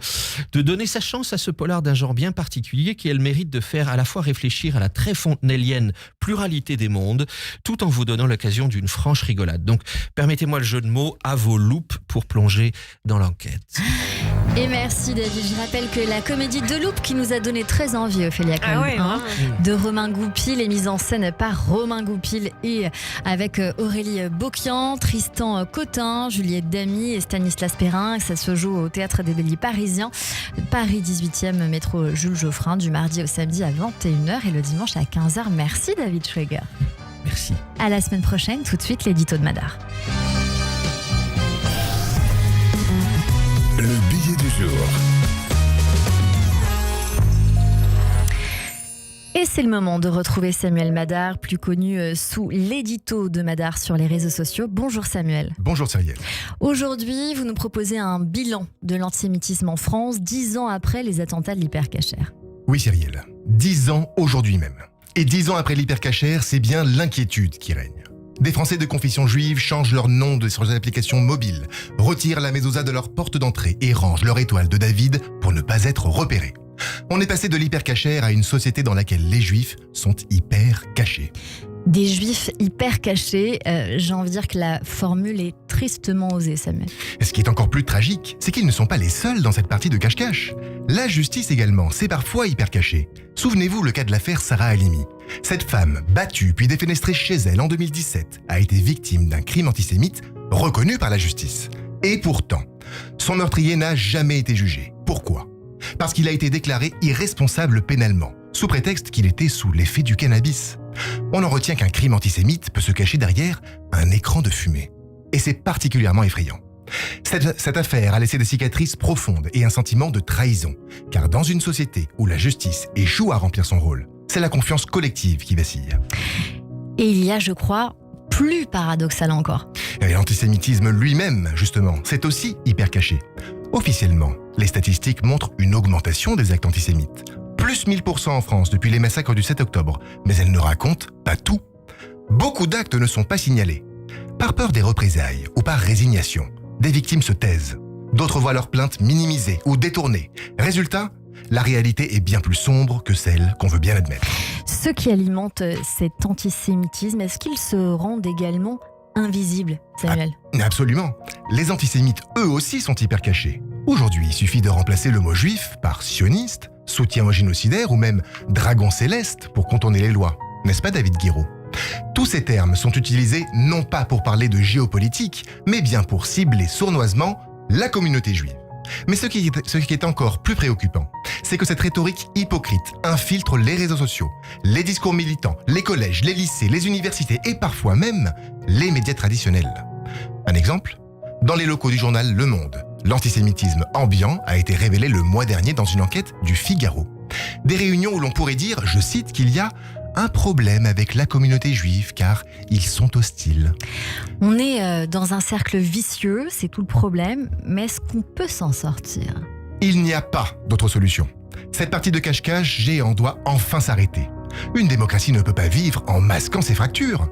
de donner sa chance à ce polar d'un genre bien particulier qui a le mérite de faire à la fois réfléchir à la très fontenellienne pluralité des mondes, tout en vous donnant l'occasion d'une franche rigolade. Donc, permettez-moi le jeu de mots, à vos loupes pour plonger dans l'enquête. Et merci David. Je rappelle que la comédie The Loop qui nous a donné très envie, Ophélia Cohen, de Romain Goupil est mise en scène par Romain Goupil et avec Aurélie Boquian, Tristan Cotin, Juliette Damy et Stanislas Perrin. Ça se joue au Théâtre des Béliers parisien, Paris 18e, métro Jules Geoffrin, du mardi au samedi à 21h et le dimanche à 15h. Merci David Schweger. Merci. À la semaine prochaine, tout de suite l'édito de Madar. Le billet du jour. Et c'est le moment de retrouver Samuel Madar, plus connu sous l'édito de Madar sur les réseaux sociaux. Bonjour Samuel. Bonjour Cyrielle. Aujourd'hui, vous nous proposez un bilan de l'antisémitisme en France, 10 ans après les attentats de l'hypercachère. Oui Cyrielle, 10 ans aujourd'hui même. Et 10 ans après l'hypercachère, c'est bien l'inquiétude qui règne. Des Français de confession juive changent leur nom sur les applications mobiles, retirent la mezouza de leur porte d'entrée et rangent leur étoile de David pour ne pas être repérés. On est passé de l'hypercachère à une société dans laquelle les juifs sont hyper cachés. Des juifs hyper cachés, j'ai envie de dire que la formule est tristement osée, Samuel. Ce qui est encore plus tragique, c'est qu'ils ne sont pas les seuls dans cette partie de cache-cache. La justice également, c'est parfois hyper caché. Souvenez-vous le cas de l'affaire Sarah Halimi. Cette femme, battue puis défenestrée chez elle en 2017, a été victime d'un crime antisémite reconnu par la justice. Et pourtant, son meurtrier n'a jamais été jugé. Pourquoi ? Parce qu'il a été déclaré irresponsable pénalement, sous prétexte qu'il était sous l'effet du cannabis. On en retient qu'un crime antisémite peut se cacher derrière un écran de fumée. Et c'est particulièrement effrayant. Cette affaire a laissé des cicatrices profondes et un sentiment de trahison. Car dans une société où la justice échoue à remplir son rôle, c'est la confiance collective qui vacille. Et il y a, je crois, plus paradoxal encore. Et l'antisémitisme lui-même, justement, c'est aussi hyper caché. Officiellement, les statistiques montrent une augmentation des actes antisémites. Plus 1000% en France depuis les massacres du 7 octobre. Mais elles ne racontent pas tout. Beaucoup d'actes ne sont pas signalés. Par peur des représailles ou par résignation, des victimes se taisent. D'autres voient leurs plaintes minimisées ou détournées. Résultat, la réalité est bien plus sombre que celle qu'on veut bien admettre. Ceux qui alimentent cet antisémitisme, est-ce qu'ils se rendent également invisibles, Samuel ? Absolument. Les antisémites, eux aussi, sont hyper cachés. Aujourd'hui, il suffit de remplacer le mot juif par sioniste, soutien aux génocidaires ou même dragon céleste pour contourner les lois. N'est-ce pas, David Guiraud ? Tous ces termes sont utilisés non pas pour parler de géopolitique, mais bien pour cibler sournoisement la communauté juive. Mais ce qui est encore plus préoccupant, c'est que cette rhétorique hypocrite infiltre les réseaux sociaux, les discours militants, les collèges, les lycées, les universités et parfois même les médias traditionnels. Un exemple ? Dans les locaux du journal Le Monde, l'antisémitisme ambiant a été révélé le mois dernier dans une enquête du Figaro. Des réunions où l'on pourrait dire, je cite, qu'il y a un problème avec la communauté juive car ils sont hostiles. On est dans un cercle vicieux, c'est tout le problème, mais est-ce qu'on peut s'en sortir ? Il n'y a pas d'autre solution. Cette partie de cache-cache géant doit enfin s'arrêter. Une démocratie ne peut pas vivre en masquant ses fractures.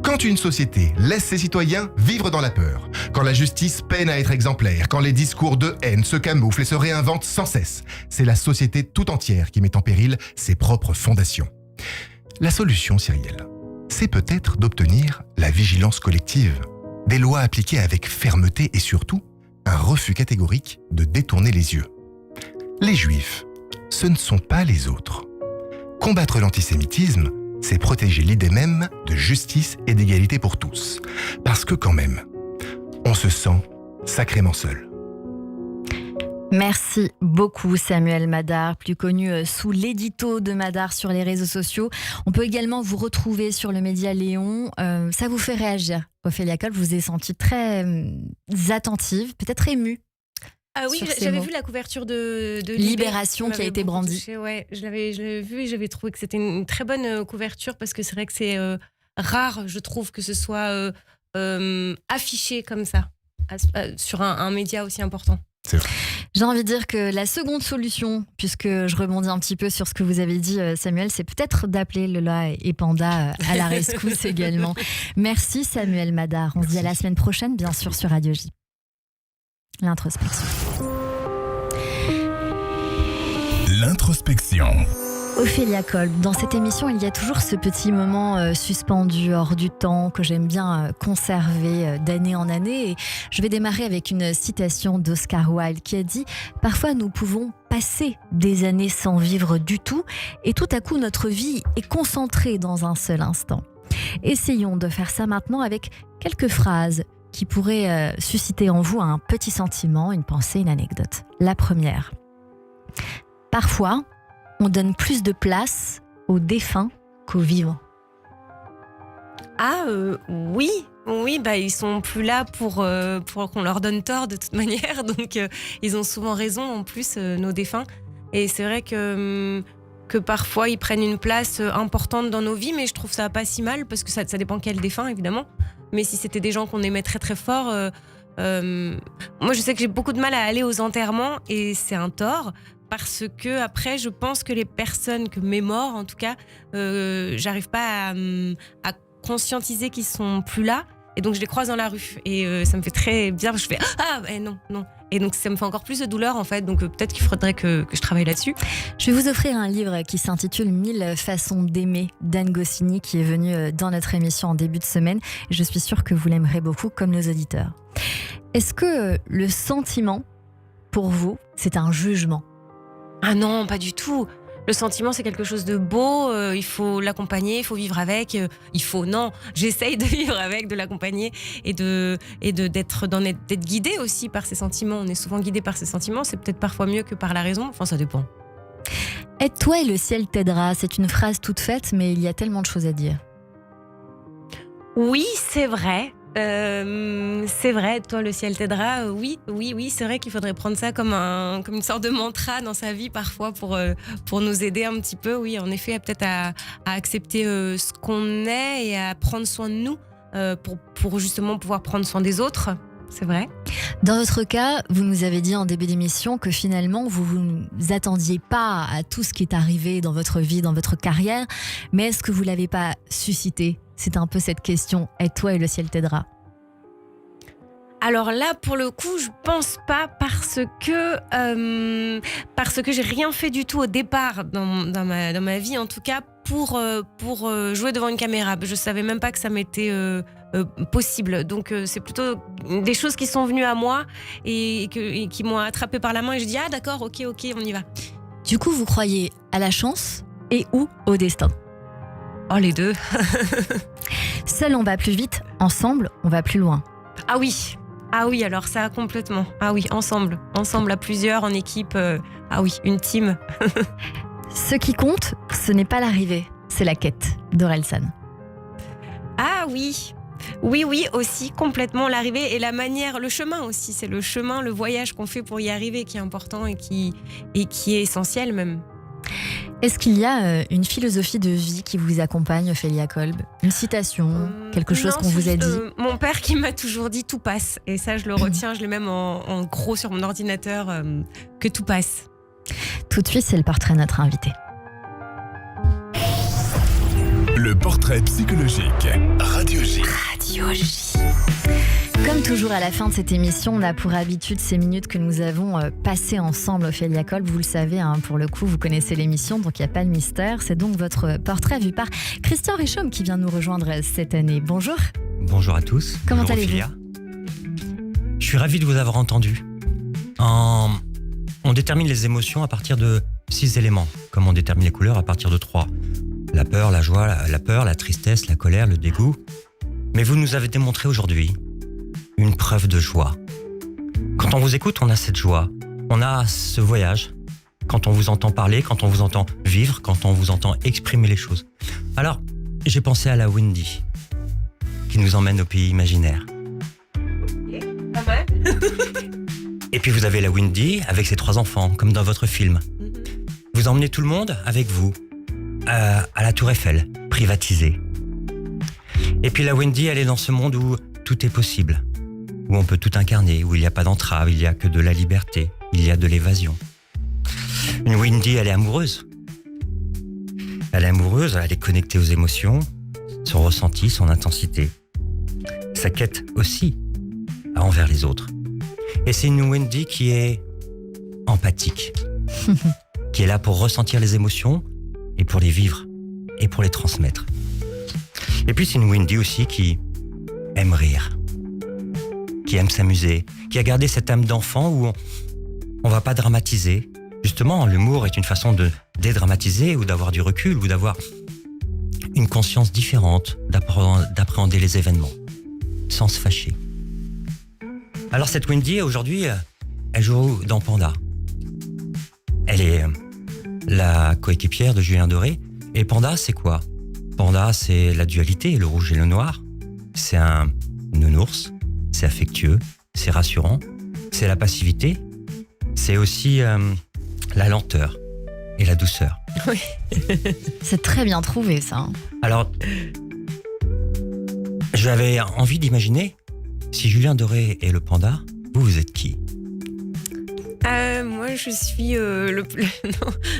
Quand une société laisse ses citoyens vivre dans la peur, quand la justice peine à être exemplaire, quand les discours de haine se camouflent et se réinventent sans cesse, c'est la société tout entière qui met en péril ses propres fondations. La solution, Cyrielle, c'est peut-être d'obtenir la vigilance collective, des lois appliquées avec fermeté et surtout un refus catégorique de détourner les yeux. Les Juifs, ce ne sont pas les autres. Combattre l'antisémitisme, c'est protéger l'idée même de justice et d'égalité pour tous. Parce que quand même, on se sent sacrément seul. Merci beaucoup Samuel Madar, plus connu sous l'édito de Madar sur les réseaux sociaux. On peut également vous retrouver sur le média Léon. Ça vous fait réagir, Ophélia Coll, vous vous êtes sentie très attentive, peut-être émue. Ah oui, j'avais vu la couverture de Libération qui a été brandie. Ouais, je l'avais vu et j'avais trouvé que c'était une très bonne couverture parce que c'est vrai que c'est rare, je trouve, que ce soit affiché comme ça sur un média aussi important. J'ai envie de dire que la seconde solution, puisque je rebondis un petit peu sur ce que vous avez dit Samuel, c'est peut-être d'appeler Lola et Panda à la rescousse également. Merci Samuel Madar, on se dit à la semaine prochaine bien sûr sur Radio J. L'introspection. L'introspection. Ophélia Coll, dans cette émission, il y a toujours ce petit moment suspendu, hors du temps, que j'aime bien conserver d'année en année. Et je vais démarrer avec une citation d'Oscar Wilde qui a dit « Parfois, nous pouvons passer des années sans vivre du tout et tout à coup, notre vie est concentrée dans un seul instant. » Essayons de faire ça maintenant avec quelques phrases qui pourraient susciter en vous un petit sentiment, une pensée, une anecdote. La première. Parfois, on donne plus de place aux défunts qu'aux vivants. Ah oui, bah ils sont plus là pour qu'on leur donne tort de toute manière, donc ils ont souvent raison en plus nos défunts. Et c'est vrai que parfois ils prennent une place importante dans nos vies, mais je trouve ça pas si mal parce que ça dépend quel défunt évidemment. Mais si c'était des gens qu'on aimait très très fort, moi je sais que j'ai beaucoup de mal à aller aux enterrements et c'est un tort. Parce que après, je pense que les personnes, que mes morts en tout cas, j'arrive pas à conscientiser qu'ils sont plus là. Et donc je les croise dans la rue et ça me fait très bizarre. Je fais non. Et donc ça me fait encore plus de douleur en fait. Donc peut-être qu'il faudrait que je travaille là-dessus. Je vais vous offrir un livre qui s'intitule 1000 façons d'aimer d'Anne Goscinny, qui est venue dans notre émission en début de semaine. Et je suis sûre que vous l'aimerez beaucoup, comme nos auditeurs. Est-ce que le sentiment, pour vous, c'est un jugement ? Ah non, pas du tout. Le sentiment, c'est quelque chose de beau, il faut l'accompagner, il faut vivre avec. J'essaye de vivre avec, de l'accompagner et d'être guidé aussi par ses sentiments. On est souvent guidé par ses sentiments, c'est peut-être parfois mieux que par la raison, enfin ça dépend. Aide-toi et le ciel t'aidera, c'est une phrase toute faite, mais il y a tellement de choses à dire. Oui, c'est vrai. Toi le ciel t'aidera. Oui, c'est vrai qu'il faudrait prendre ça comme une sorte de mantra dans sa vie parfois pour nous aider un petit peu. Oui, en effet, peut-être à accepter ce qu'on est et à prendre soin de nous pour justement pouvoir prendre soin des autres. c'est vrai. Dans votre cas, vous nous avez dit en début d'émission que finalement, vous vous attendiez pas à tout ce qui est arrivé dans votre vie, dans votre carrière, mais est-ce que vous l'avez pas suscité ? C'est un peu cette question. Aide-toi et le ciel t'aidera. Alors là, pour le coup, je pense pas parce que j'ai rien fait du tout au départ dans ma vie, en tout cas pour jouer devant une caméra. Je savais même pas que ça m'était possible. Donc c'est plutôt des choses qui sont venues à moi et qui m'ont attrapée par la main et je dis ah d'accord, ok, on y va. Du coup, vous croyez à la chance et ou au destin ? Oh, les deux. Seul on va plus vite, ensemble on va plus loin. Ah oui, alors ça complètement. Ah oui, ensemble à plusieurs, en équipe. Ah oui, une team. Ce qui compte, ce n'est pas l'arrivée, c'est la quête d'Orelsan. Ah oui, aussi complètement l'arrivée et la manière, le chemin aussi. C'est le chemin, le voyage qu'on fait pour y arriver qui est important et qui est essentiel même. Est-ce qu'il y a une philosophie de vie qui vous accompagne, Ophélia Kolb ? Une citation, quelque chose qu'on vous a dit ? Mon père qui m'a toujours dit « tout passe ». Et ça, je le retiens, je l'ai même en gros sur mon ordinateur, que tout passe. Tout de suite, c'est le portrait de notre invité. Le portrait psychologique. Radio J. Radio J. Comme toujours à la fin de cette émission, on a pour habitude ces minutes que nous avons passées ensemble, Ophélia Kolb. Vous le savez, pour le coup, vous connaissez l'émission, donc il n'y a pas de mystère. C'est donc votre portrait vu par Christian Richomme qui vient nous rejoindre cette année. Bonjour. Bonjour à tous. Comment Bonjour, allez-vous ? Ophélia. Je suis ravi de vous avoir entendu. On détermine les émotions à partir de 6 éléments, comme on détermine les couleurs à partir de 3. La peur, la joie, la tristesse, la colère, le dégoût. Mais vous nous avez démontré aujourd'hui une preuve de joie. Quand on vous écoute, on a cette joie. On a ce voyage. Quand on vous entend parler, quand on vous entend vivre, quand on vous entend exprimer les choses. Alors, j'ai pensé à la Wendy, qui nous emmène au pays imaginaire. Pas mal. Et puis vous avez la Wendy avec ses 3 enfants, comme dans votre film. Vous emmenez tout le monde avec vous, à la Tour Eiffel, privatisée. Et puis la Wendy, elle est dans ce monde où tout est possible, où on peut tout incarner, où il n'y a pas d'entrave, il n'y a que de la liberté, il y a de l'évasion. Une Wendy, elle est amoureuse. Elle est connectée aux émotions, son ressenti, son intensité. Sa quête aussi, envers les autres. Et c'est une Wendy qui est empathique, qui est là pour ressentir les émotions et pour les vivre et pour les transmettre. Et puis c'est une Wendy aussi qui aime rire, qui aime s'amuser, qui a gardé cette âme d'enfant où on va pas dramatiser. Justement, l'humour est une façon de dédramatiser ou d'avoir du recul ou d'avoir une conscience différente, d'appréhender les événements, sans se fâcher. Alors cette Wendy, aujourd'hui, elle joue dans Panda. Elle est la coéquipière de Julien Doré. Et Panda, c'est quoi ? Panda, c'est la dualité, le rouge et le noir. C'est un nounours, c'est affectueux, c'est rassurant, c'est la passivité, c'est aussi la lenteur et la douceur. Oui, c'est très bien trouvé ça. Alors, j'avais envie d'imaginer, si Julien Doré est le panda, vous êtes qui ? Moi, je suis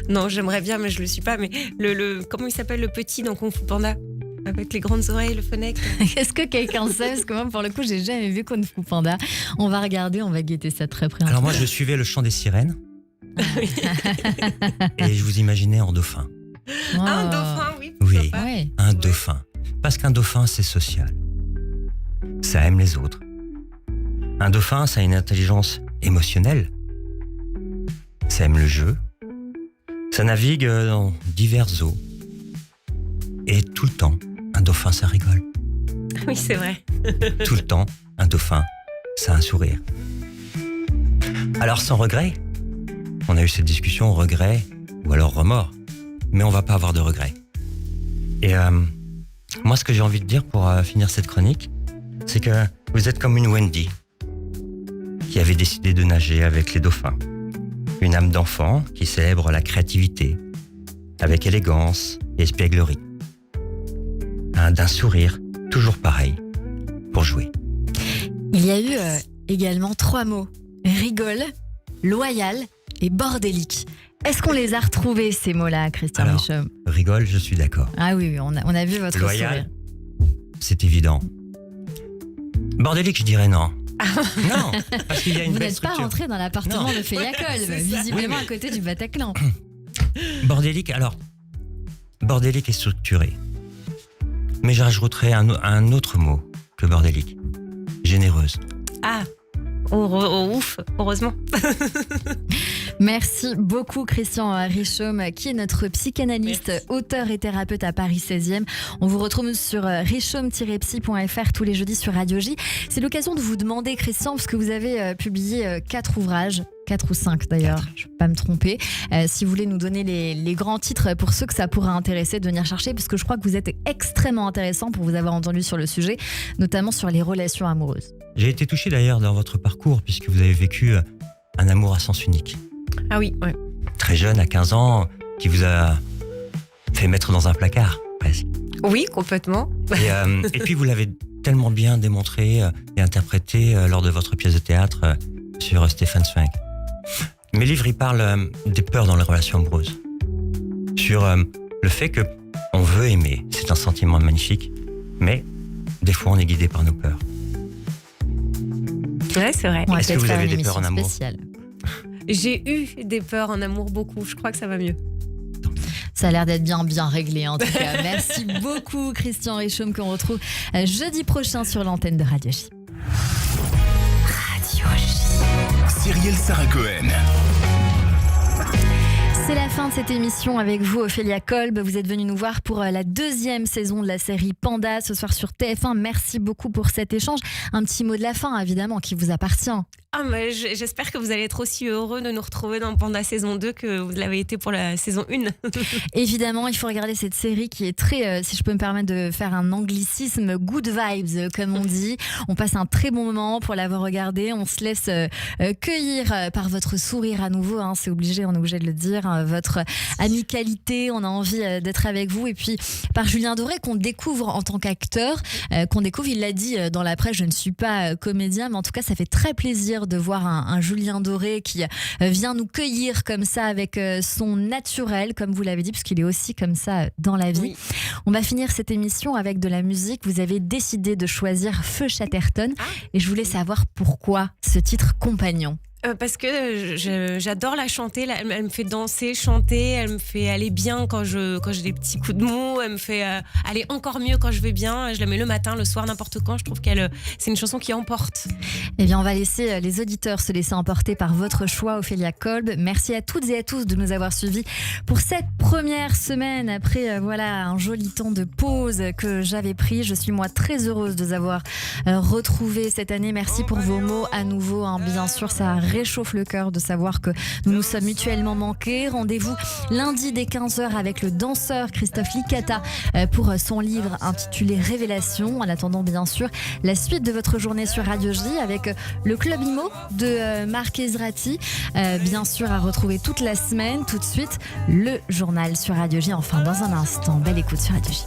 non, j'aimerais bien, mais je le suis pas. Mais comment il s'appelle le petit dans Kung Fu Panda, avec les grandes oreilles, le fenêtre. Est-ce que quelqu'un sait ? Parce que moi, pour le coup, j'ai jamais vu Kung Fu Panda. On va regarder, on va guetter ça très près. Alors moi, je suivais le chant des sirènes. Et je vous imaginais en dauphin. Oh. Un dauphin, oui. Oui, pas. Un dauphin. Parce qu'un dauphin, c'est social. Ça aime les autres. Un dauphin, ça a une intelligence émotionnelle. Ça aime le jeu. Ça navigue dans divers eaux. Et tout le temps, un dauphin, ça rigole. Oui, c'est vrai. Tout le temps, un dauphin, ça a un sourire. Alors, sans regret, on a eu cette discussion, regret ou alors remords. Mais on va pas avoir de regret. Et moi, ce que j'ai envie de dire pour finir cette chronique, c'est que vous êtes comme une Wendy qui avait décidé de nager avec les dauphins. Une âme d'enfant qui célèbre la créativité avec élégance et espièglerie. D'un sourire toujours pareil pour jouer. Il y a eu également 3 mots. Rigole, loyal et bordélique. Est-ce qu'on les a retrouvés, ces mots-là, Christian Alors, Richomme? Rigole, je suis d'accord. Ah oui, on a vu votre Loyal, sourire. c'est évident. Bordélique, je dirais non. Non, parce qu'il y a une Vous belle n'êtes pas structure. rentré dans l'appartement Non. de Félia Kolb, visiblement à côté du Bataclan. Bordélique, alors, bordélique est structuré. Mais j'ajouterais un autre mot que bordélique. Généreuse. Ah, ouf, heureusement. Merci beaucoup Christian Richomme, qui est notre psychanalyste, auteur et thérapeute à Paris 16e. On vous retrouve sur richomme-psy.fr tous les jeudis sur Radio J. C'est l'occasion de vous demander, Christian, parce que vous avez publié 4 ouvrages. 4 ou 5 d'ailleurs, je ne vais pas me tromper. Si vous voulez nous donner les grands titres pour ceux que ça pourrait intéresser de venir chercher, parce que je crois que vous êtes extrêmement intéressant pour vous avoir entendu sur le sujet, notamment sur les relations amoureuses. J'ai été touché d'ailleurs dans votre parcours, puisque vous avez vécu un amour à sens unique. Ah oui, ouais. Très jeune, à 15 ans, qui vous a fait mettre dans un placard, presque. Oui, complètement. Et puis vous l'avez tellement bien démontré et interprété lors de votre pièce de théâtre sur Stephen Zweig. Mes livres, ils parlent des peurs dans les relations amoureuses. Sur le fait que on veut aimer, c'est un sentiment magnifique, mais des fois on est guidé par nos peurs. Ouais, c'est vrai. Est-ce que vous avez des peurs en amour? J'ai eu des peurs en amour beaucoup, je crois que ça va mieux. Ça a l'air d'être bien réglé en tout cas. Merci beaucoup Christian Richomme, qu'on retrouve jeudi prochain sur l'antenne de Radio J. Radio J. Cyrielle Sarah Cohen. C'est la fin de cette émission avec vous, Ophélia Kolb. Vous êtes venue nous voir pour la 2e saison de la série Panda ce soir sur TF1. Merci beaucoup pour cet échange. Un petit mot de la fin, évidemment, qui vous appartient. Ah, mais j'espère que vous allez être aussi heureux de nous retrouver dans Panda saison 2 que vous l'avez été pour la saison 1. Évidemment, il faut regarder cette série qui est très, si je peux me permettre de faire un anglicisme, good vibes, comme on dit. On passe un très bon moment pour l'avoir regardé. On se laisse cueillir par votre sourire à nouveau. Hein, c'est obligé, on est obligé de le dire. Votre amicalité, on a envie d'être avec vous. Et puis, par Julien Doré, qu'on découvre en tant qu'acteur, qu'on découvre, il l'a dit dans la presse, je ne suis pas comédien, mais en tout cas, ça fait très plaisir de voir un Julien Doré qui vient nous cueillir comme ça avec son naturel, comme vous l'avez dit, parce qu'il est aussi comme ça dans la vie. Oui. On va finir cette émission avec de la musique. Vous avez décidé de choisir Feu Chatterton et je voulais savoir pourquoi ce titre Compagnon. Parce que j'adore la chanter, elle me fait danser, chanter, elle me fait aller bien quand j'ai des petits coups de mou, elle me fait aller encore mieux quand je vais bien, je la mets le matin, le soir, n'importe quand, je trouve c'est une chanson qui emporte. Eh bien on va laisser les auditeurs se laisser emporter par votre choix, Ophélia Kolb. Merci à toutes et à tous de nous avoir suivis pour cette première semaine après un joli temps de pause que j'avais pris. Je suis moi très heureuse de vous avoir retrouvés cette année. Merci pour vos mots à nouveau, hein. Bien sûr ça réchauffe le cœur de savoir que nous nous sommes mutuellement manqués. Rendez-vous lundi dès 15h avec le danseur Christophe Licata pour son livre intitulé Révélation. En attendant bien sûr la suite de votre journée sur Radio J avec le Club Imo de Marc Ezrati, bien sûr à retrouver toute la semaine. Tout de suite le journal sur Radio J, enfin dans un instant. Belle écoute sur Radio J.